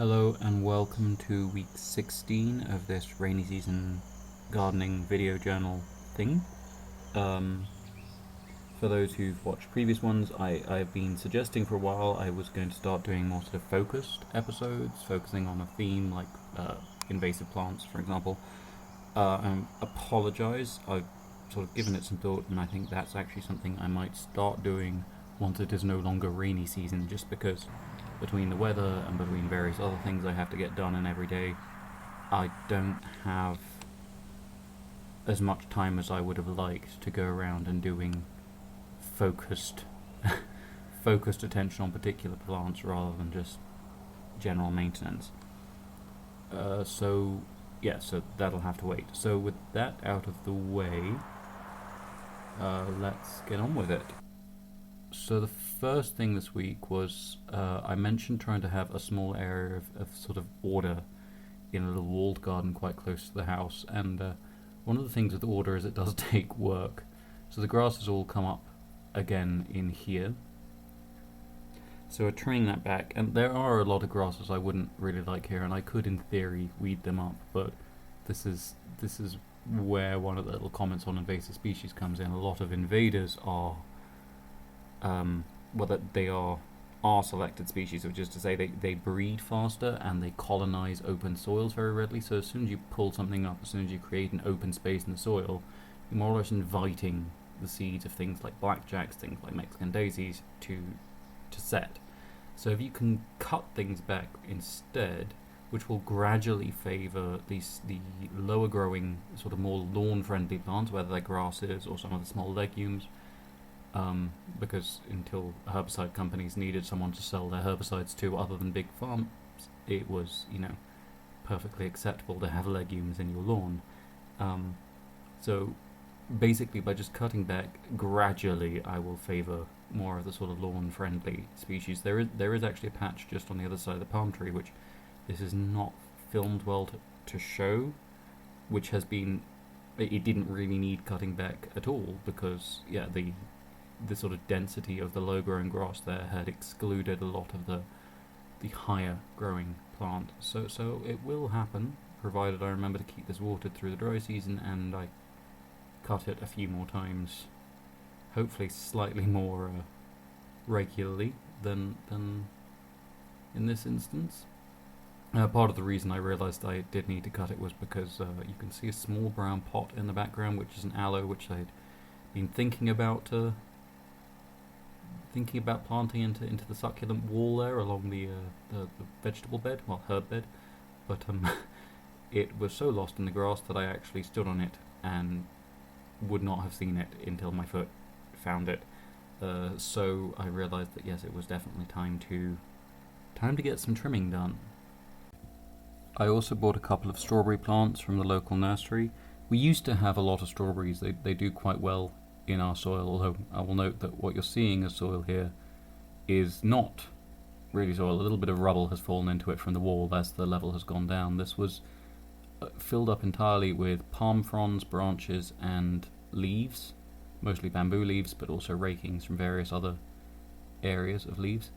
Hello and welcome to week 16 of this rainy season gardening video journal thing. Um, for those who've watched previous ones, I've been suggesting for a while I was going to start doing more sort of focused episodes, focusing on a theme like invasive plants, for example. I apologise, I've sort of given it some thought, and I think that's actually something I might start doing once it is no longer rainy season, just because between the weather and between various other things I have to get done in every day, I don't have as much time as I would have liked to go around and doing focused focused attention on particular plants rather than just general maintenance. So that'll have to wait. So with that out of the way, let's get on with it. So the first thing this week was I mentioned trying to have a small area of sort of order in a little walled garden quite close to the house, and one of the things with order is it does take work. So the grass has all come up again in here. So we're trimming that back, and there are a lot of grasses I wouldn't really like here, and I could in theory weed them up, but this is where one of the little comments on invasive species comes in. A lot of invaders are that they are selected species, which is to say they breed faster and they colonize open soils very readily. So as soon as you pull something up, as soon as you create an open space in the soil, you're more or less inviting the seeds of things like blackjacks, things like Mexican daisies to set. So if you can cut things back instead, which will gradually favour the lower growing, sort of more lawn friendly plants, whether they're grasses or some of the small legumes, because until herbicide companies needed someone to sell their herbicides to other than big farms, it was, perfectly acceptable to have legumes in your lawn. So basically by just cutting back gradually, I will favour more of the sort of lawn friendly species. There is actually a patch just on the other side of the palm tree, which this is not filmed well to show, which has been, it didn't really need cutting back at all, because the sort of density of the low growing grass there had excluded a lot of the higher growing plant. So it will happen, provided I remember to keep this watered through the dry season and I cut it a few more times, hopefully slightly more regularly than in this instance. Part of the reason I realised I did need to cut it was because you can see a small brown pot in the background, which is an aloe, which I'd been thinking about planting into the succulent wall there along the vegetable bed, herb bed, but it was so lost in the grass that I actually stood on it and would not have seen it until my foot found it. So I realised that yes, it was definitely time to get some trimming done. I also bought a couple of strawberry plants from the local nursery. We used to have a lot of strawberries. They do quite well in our soil, although I will note that what you're seeing as soil here is not really soil. A little bit of rubble has fallen into it from the wall as the level has gone down. This was filled up entirely with palm fronds, branches and leaves, mostly bamboo leaves, but also rakings from various other areas of leaves,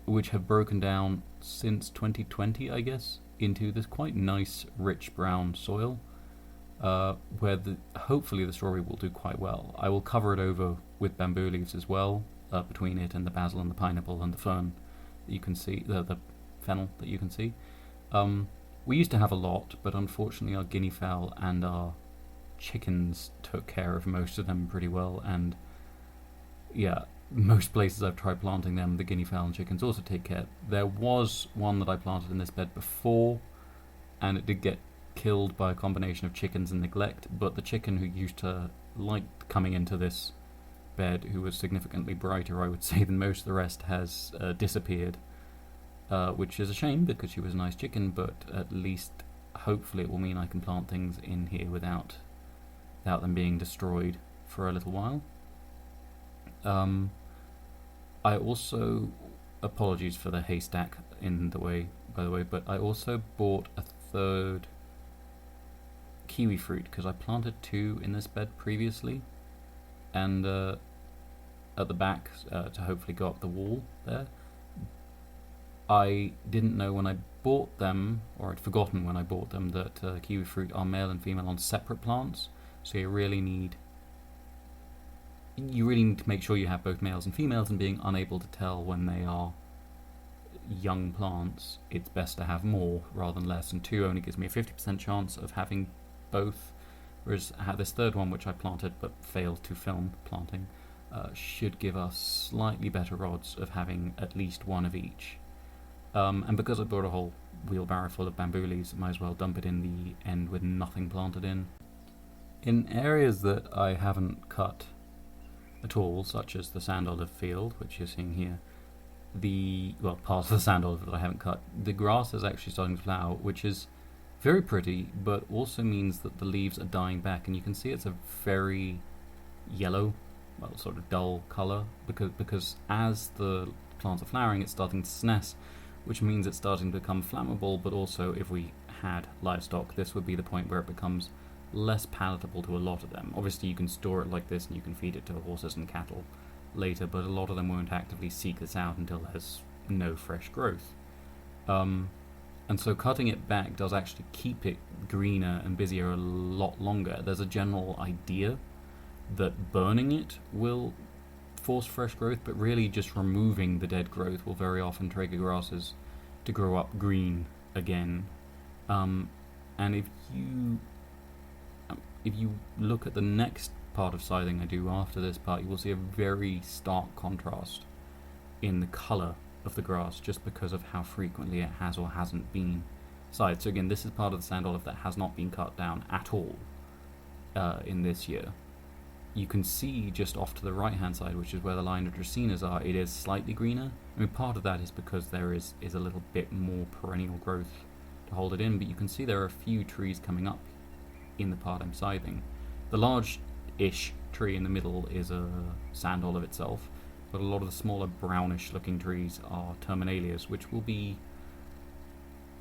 which have broken down since 2020, I guess, into this quite nice rich brown soil, where hopefully the strawberry will do quite well. I will cover it over with bamboo leaves as well, between it and the basil and the pineapple and the fern that you can see, the fennel that you can see. We used to have a lot, but unfortunately our guinea fowl and our chickens took care of most of them pretty well, and most places I've tried planting them, the guinea fowl and chickens also take care. There was one that I planted in this bed before, and it did get killed by a combination of chickens and neglect, but the chicken who used to like coming into this bed, who was significantly brighter, I would say, than most of the rest, has disappeared, which is a shame because she was a nice chicken, but at least hopefully it will mean I can plant things in here without them being destroyed for a little while. I also, apologies for the haystack in the way, by the way, but I also bought a third kiwi fruit because I planted two in this bed previously, and at the back to hopefully go up the wall there. I didn't know when I bought them, or I'd forgotten when I bought them, that kiwi fruit are male and female on separate plants. So you really need to make sure you have both males and females, and being unable to tell when they are young plants, it's best to have more rather than less, and 2 only gives me a 50% chance of having both, whereas this third one, which I planted but failed to film planting, should give us slightly better odds of having at least one of each. And because I bought a whole wheelbarrow full of bamboo leaves, I might as well dump it in the end with nothing planted in. In areas that I haven't cut at all, such as the sand olive field, which you're seeing here, parts of the sand olive that I haven't cut, the grass is actually starting to flower, which is very pretty, but also means that the leaves are dying back, and you can see it's a very yellow, sort of dull colour, because as the plants are flowering, it's starting to senesce, which means it's starting to become flammable, but also if we had livestock, this would be the point where it becomes less palatable to a lot of them. Obviously you can store it like this and you can feed it to horses and cattle later, but a lot of them won't actively seek this out until there's no fresh growth. And so cutting it back does actually keep it greener and busier a lot longer. There's a general idea that burning it will force fresh growth, but really just removing the dead growth will very often trigger grasses to grow up green again. And if you look at the next part of scything I do after this part, you will see a very stark contrast in the colour of the grass, just because of how frequently it has or hasn't been scythed. So again, this is part of the sand olive that has not been cut down at all in this year. You can see just off to the right hand side, which is where the line of dracaenas are, it is slightly greener. I mean, part of that is because there is a little bit more perennial growth to hold it in, but you can see there are a few trees coming up in the part I'm scything. The large-ish tree in the middle is a sand olive itself, but a lot of the smaller brownish looking trees are terminalias, which will be,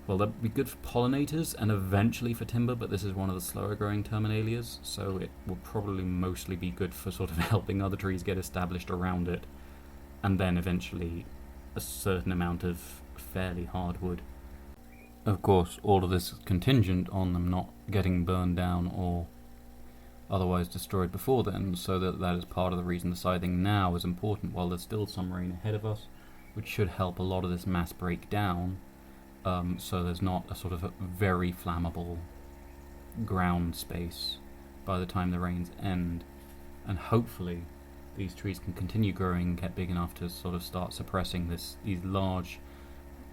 well, they'll be good for pollinators and eventually for timber, but this is one of the slower growing terminalias, so it will probably mostly be good for sort of helping other trees get established around it, and then eventually a certain amount of fairly hard wood. Of course, all of this is contingent on them not getting burned down or otherwise destroyed before then, so that is part of the reason the scything now is important while there's still some rain ahead of us, which should help a lot of this mass break down, so there's not a sort of a very flammable ground space by the time the rains end, and hopefully these trees can continue growing and get big enough to sort of start suppressing these large,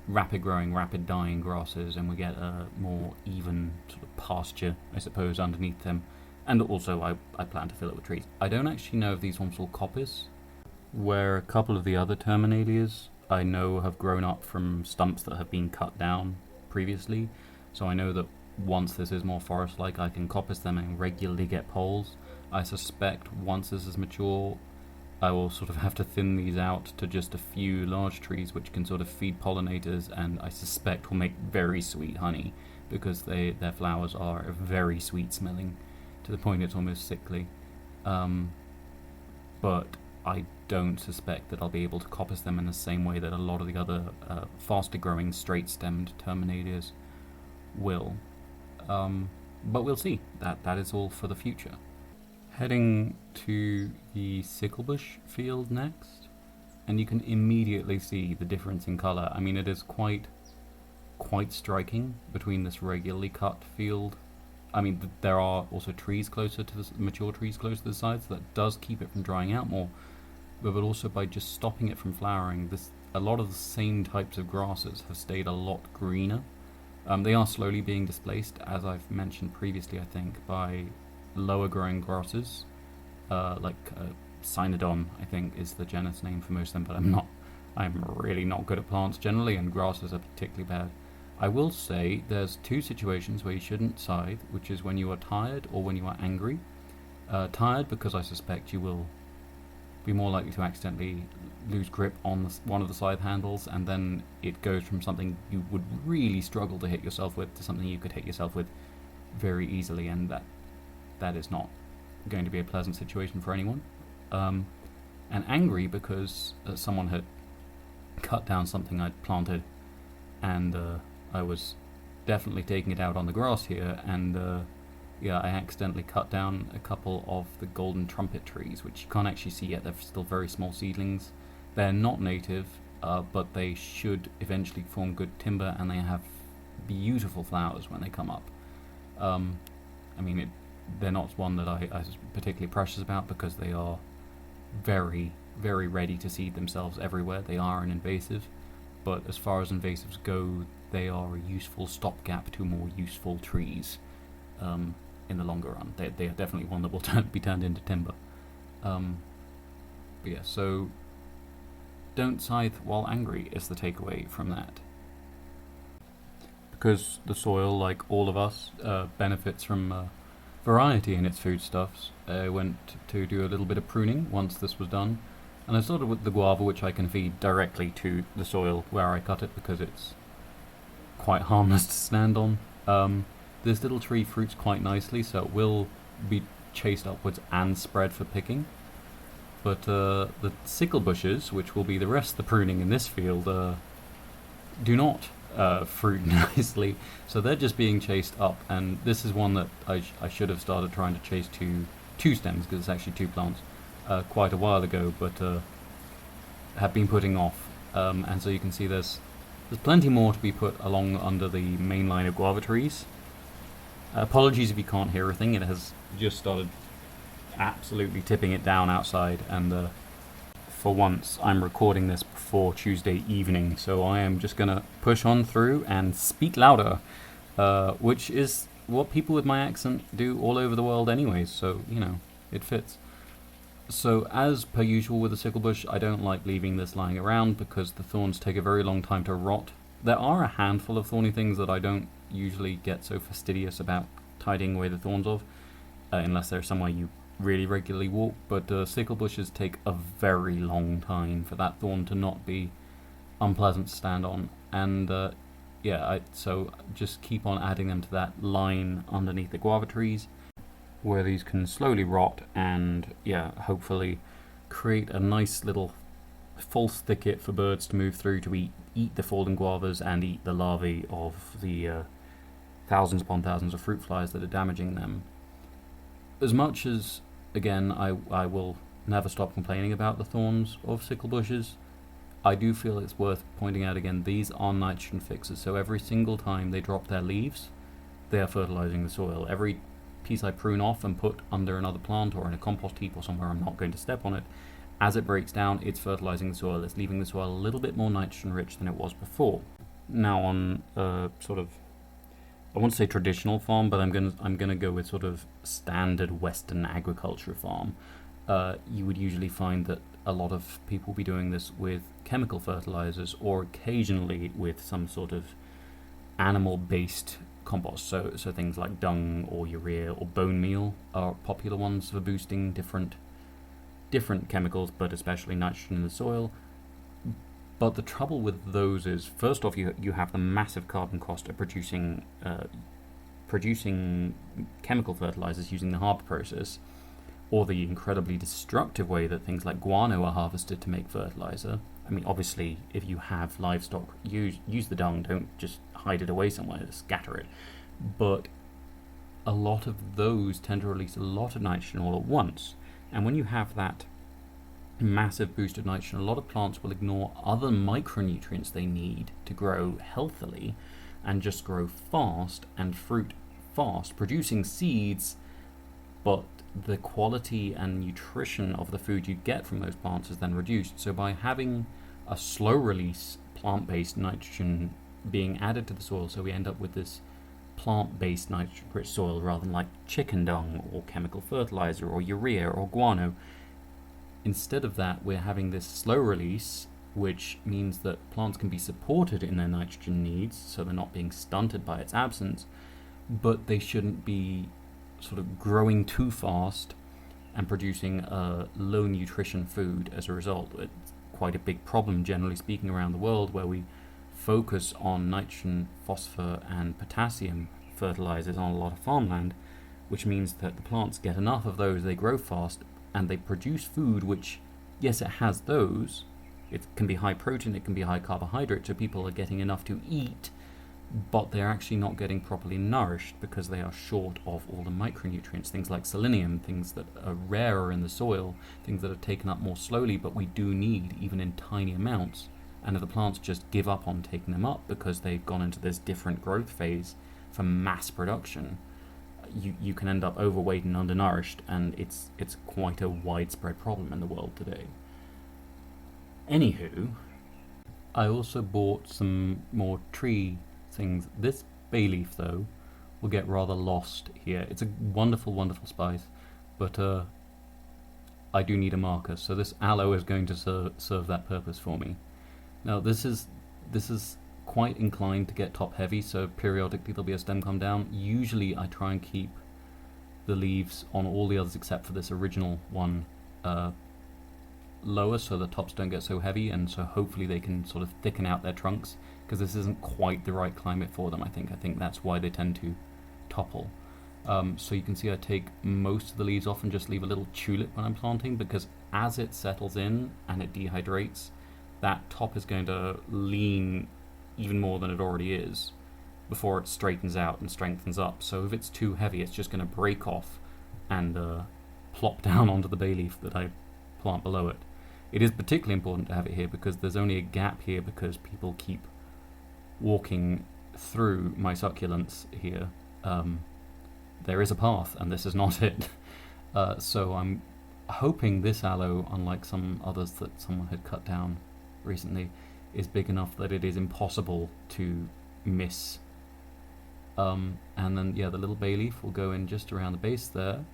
rapid growing, rapid dying grasses, and we get a more even sort of pasture, I suppose, underneath them. And also I plan to fill it with trees. I don't actually know if these ones will coppice, where a couple of the other terminalias I know have grown up from stumps that have been cut down previously, so I know that once this is more forest-like I can coppice them and regularly get poles. I suspect once this is mature I will sort of have to thin these out to just a few large trees which can sort of feed pollinators, and I suspect will make very sweet honey, because their flowers are very sweet smelling, to the point it's almost sickly. But I don't suspect that I'll be able to coppice them in the same way that a lot of the other faster growing straight stemmed terminators will. But we'll see. That is all for the future. Heading to the sicklebush field next, and you can immediately see the difference in colour. I mean, it is quite striking between this regularly cut field. I mean, there are also trees closer to the mature trees closer to the sides, so that does keep it from drying out more. But also by just stopping it from flowering, a lot of the same types of grasses have stayed a lot greener. They are slowly being displaced, as I've mentioned previously, I think, by lower growing grasses, like cynodon, I think is the genus name for most of them, but I'm really not good at plants generally, and grasses are particularly bad. I will say there's two situations where you shouldn't scythe, which is when you are tired or when you are angry. Tired because I suspect you will be more likely to accidentally lose grip on one of the scythe handles, and then it goes from something you would really struggle to hit yourself with to something you could hit yourself with very easily, and that is not going to be a pleasant situation for anyone. And angry because someone had cut down something I'd planted and I was definitely taking it out on the grass here, and yeah, I accidentally cut down a couple of the golden trumpet trees, which you can't actually see yet. They're still very small seedlings. They're not native, but they should eventually form good timber, and they have beautiful flowers when they come up. I mean, they're not one that I was particularly precious about, because they are very, very ready to seed themselves everywhere. They are an invasive, but as far as invasives go, they are a useful stopgap to more useful trees in the longer run. They are definitely one that will be turned into timber. But yeah, so don't scythe while angry is the takeaway from that. Because the soil, like all of us, benefits from variety in its foodstuffs. I went to do a little bit of pruning once this was done, and I started with the guava, which I can feed directly to the soil where I cut it, because it's quite harmless to stand on. This little tree fruits quite nicely, so it will be chased upwards and spread for picking. But the sickle bushes, which will be the rest of the pruning in this field, do not fruit nicely, so they're just being chased up. And this is one that I should have started trying to chase two stems, because it's actually two plants, quite a while ago, but have been putting off. And so you can see there's plenty more to be put along under the main line of guava trees. Apologies if you can't hear a thing. It has just started absolutely tipping it down outside, and for once I'm recording this before Tuesday evening, so I am just gonna push on through and speak louder, which is what people with my accent do all over the world anyways, so you know, it fits. So as per usual with the sickle bush, I don't like leaving this lying around, because the thorns take a very long time to rot. There are a handful of thorny things that I don't usually get so fastidious about tidying away the thorns of, unless they're somewhere you really regularly walk, but sickle bushes take a very long time for that thorn to not be unpleasant to stand on, and yeah, so just keep on adding them to that line underneath the guava trees, where these can slowly rot and yeah, hopefully create a nice little false thicket for birds to move through to eat the fallen guavas and eat the larvae of the thousands upon thousands of fruit flies that are damaging them. As much as, again, I will never stop complaining about the thorns of sickle bushes, I do feel it's worth pointing out again, these are nitrogen fixers, so every single time they drop their leaves, they are fertilizing the soil. Every piece I prune off and put under another plant or in a compost heap or somewhere I'm not going to step on it, as it breaks down, it's fertilizing the soil. It's leaving the soil a little bit more nitrogen rich than it was before. Now on sort of, I won't say traditional farm, but I'm gonna go with sort of standard Western agriculture farm. You would usually find that a lot of people will be doing this with chemical fertilizers, or occasionally with some sort of animal-based compost. So things like dung or urea or bone meal are popular ones for boosting different chemicals, but especially nitrogen in the soil. But the trouble with those is, first off, you have the massive carbon cost of producing chemical fertilizers using the Haber process, or the incredibly destructive way that things like guano are harvested to make fertilizer. I mean, obviously, if you have livestock, use the dung, don't just hide it away somewhere, scatter it. But a lot of those tend to release a lot of nitrogen all at once, and when you have that massive boost of nitrogen, a lot of plants will ignore other micronutrients they need to grow healthily and just grow fast and fruit fast, producing seeds, but the quality and nutrition of the food you get from those plants is then reduced. So by having a slow release plant-based nitrogen being added to the soil, so we end up with this plant-based nitrogen rich soil rather than like chicken dung or chemical fertilizer or urea or guano. Instead of that, we're having this slow release, which means that plants can be supported in their nitrogen needs, so they're not being stunted by its absence, but they shouldn't be sort of growing too fast and producing low nutrition food as a result. It's quite a big problem, generally speaking, around the world, where we focus on nitrogen, phosphor, and potassium fertilizers on a lot of farmland, which means that the plants get enough of those, they grow fast, and they produce food which, yes, it has those, it can be high protein, it can be high carbohydrate, so people are getting enough to eat, but they're actually not getting properly nourished because they are short of all the micronutrients, things like selenium, things that are rarer in the soil, things that are taken up more slowly, but we do need even in tiny amounts. And if the plants just give up on taking them up because they've gone into this different growth phase for mass production, you can end up overweight and undernourished, and it's quite a widespread problem in the world today. Anywho, I also bought some more tree things. This bay leaf, though, will get rather lost here. It's a wonderful, wonderful spice, but I do need a marker, so this aloe is going to serve that purpose for me. Now, this is quite inclined to get top heavy, so periodically there'll be a stem come down. Usually I try and keep the leaves on all the others except for this original one lower, so the tops don't get so heavy, and so hopefully they can sort of thicken out their trunks, because this isn't quite the right climate for them. I think that's why they tend to topple. So you can see I take most of the leaves off and just leave a little tulip when I'm planting, because as it settles in and it dehydrates, that top is going to lean even more than it already is before it straightens out and strengthens up. So if it's too heavy, it's just going to break off and plop down onto the bay leaf that I plant below it. It is particularly important to have it here because there's only a gap here because people keep walking through my succulents here. There is a path, and this is not it. So I'm hoping this aloe, unlike some others that someone had cut down recently, is big enough that it is impossible to miss. And then, yeah, the little bay leaf will go in just around the base there.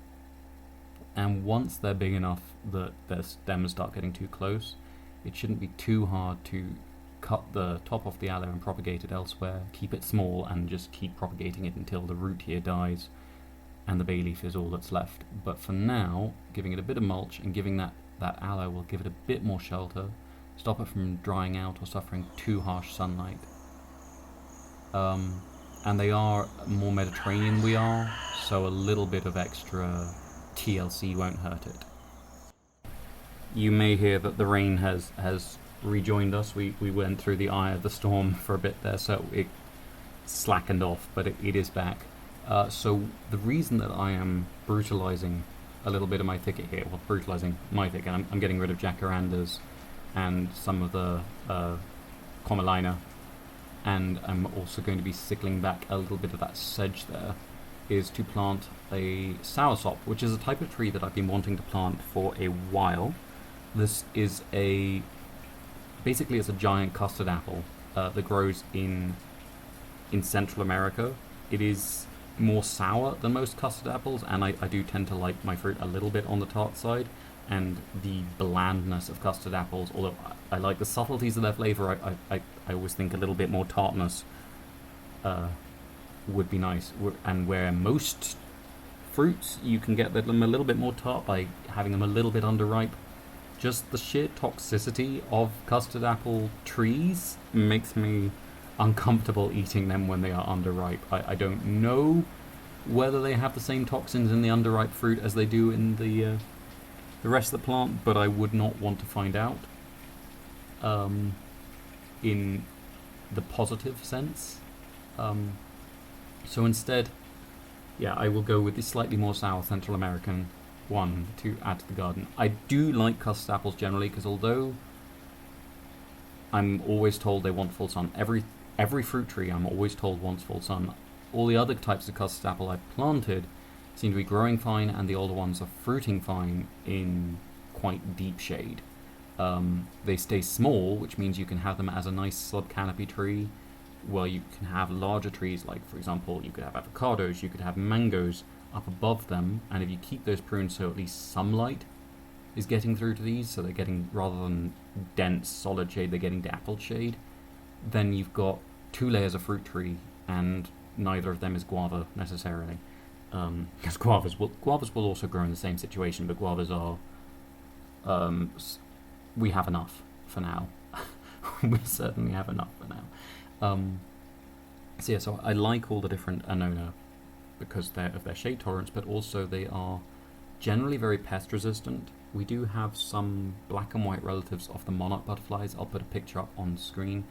And once they're big enough that their stems start getting too close, it shouldn't be too hard to cut the top off the aloe and propagate it elsewhere, keep it small, and just keep propagating it until the root here dies and the bay leaf is all that's left. But for now, giving it a bit of mulch and giving that aloe will give it a bit more shelter, stop it from drying out or suffering too harsh sunlight. And they are more Mediterranean we are, so a little bit of extra TLC won't hurt it. You may hear that the rain has rejoined us. We went through the eye of the storm for a bit there, so it slackened off, but it is back. So the reason that I am brutalizing a little bit of my thicket here, well, brutalizing my thicket, I'm getting rid of jacarandas and some of the commelina, and I'm also going to be sickling back a little bit of that sedge there, is to plant a soursop, which is a type of tree that I've been wanting to plant for a while. This is basically it's a giant custard apple that grows in Central America. It is more sour than most custard apples, and I do tend to like my fruit a little bit on the tart side, and the blandness of custard apples, although I like the subtleties of their flavour, I always think a little bit more tartness would be nice. And where most fruits you can get them a little bit more tart by having them a little bit underripe, just the sheer toxicity of custard apple trees makes me uncomfortable eating them when they are underripe. I don't know whether they have the same toxins in the underripe fruit as they do in the rest of the plant, but I would not want to find out in the positive sense. So instead, yeah, I will go with the slightly more sour Central American one to add to the garden. I do like custard apples generally, because although I'm always told they want full sun, every fruit tree I'm always told wants full sun. All the other types of custard apple I've planted seem to be growing fine, and the older ones are fruiting fine in quite deep shade. They stay small, which means you can have them as a nice sub-canopy tree, where you can have larger trees, like, for example, you could have avocados, you could have mangoes up above them, and if you keep those prunes so at least some light is getting through to these, so they're getting, rather than dense solid shade, they're getting dappled shade, then you've got 2 layers of fruit tree, and neither of them is guava necessarily. Because guavas will also grow in the same situation, but guavas are we have enough for now. We certainly have enough for now. So yeah, so I like all the different Annona because of their shade tolerance, but also they are generally very pest resistant. We do have some black and white relatives of the monarch butterflies. I'll put a picture up on screen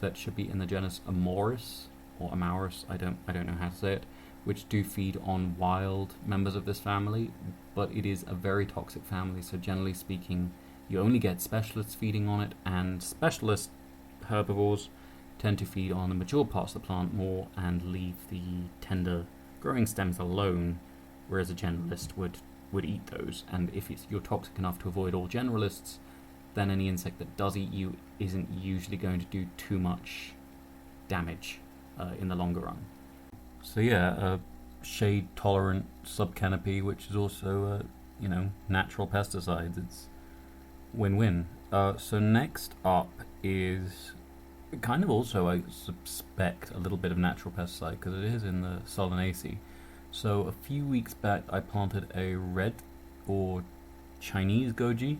that should be in the genus Amoris or Amauris, I don't know how to say it, which do feed on wild members of this family, but it is a very toxic family, so generally speaking, you only get specialists feeding on it, and specialist herbivores tend to feed on the mature parts of the plant more and leave the tender growing stems alone, whereas a generalist would eat those. And if you're toxic enough to avoid all generalists, then any insect that does eat you isn't usually going to do too much damage in the longer run. So yeah, a shade-tolerant subcanopy, which is also natural pesticides. It's win-win. So next up is kind of also, I suspect, a little bit of natural pesticide because it is in the Solanaceae. So a few weeks back, I planted a red or Chinese goji,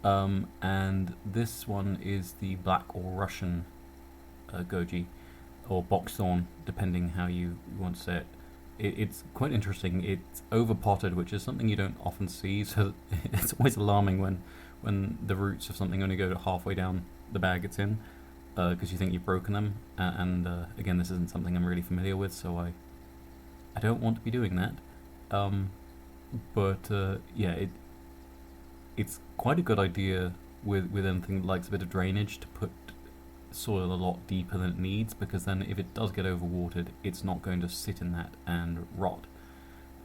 and this one is the black or Russian goji, or boxthorn, depending how you want to say it. It's quite interesting. It's overpotted, which is something you don't often see, so it's always alarming when the roots of something only go to halfway down the bag it's in, because you think you've broken them, and again, this isn't something I'm really familiar with, so I don't want to be doing that. But it's quite a good idea with anything that likes a bit of drainage to put soil a lot deeper than it needs, because then if it does get overwatered, it's not going to sit in that and rot.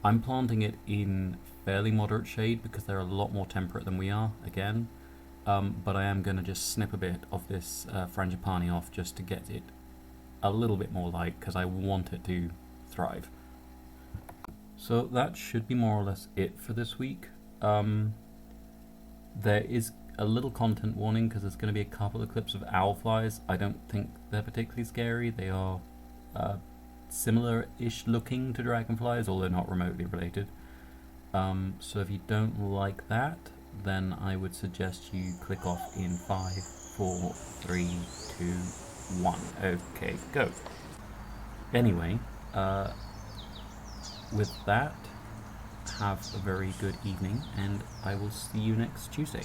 I'm planting it in fairly moderate shade because they're a lot more temperate than we are, again, but I am going to just snip a bit of this frangipani off just to get it a little bit more light because I want it to thrive. So that should be more or less it for this week. There is a little content warning because there's going to be a couple of clips of owlflies. I don't think they're particularly scary. They are similar-ish looking to dragonflies, although not remotely related. So if you don't like that, then I would suggest you click off in 5, 4, 3, 2, 1. Okay, go. Anyway, with that, have a very good evening, and I will see you next Tuesday.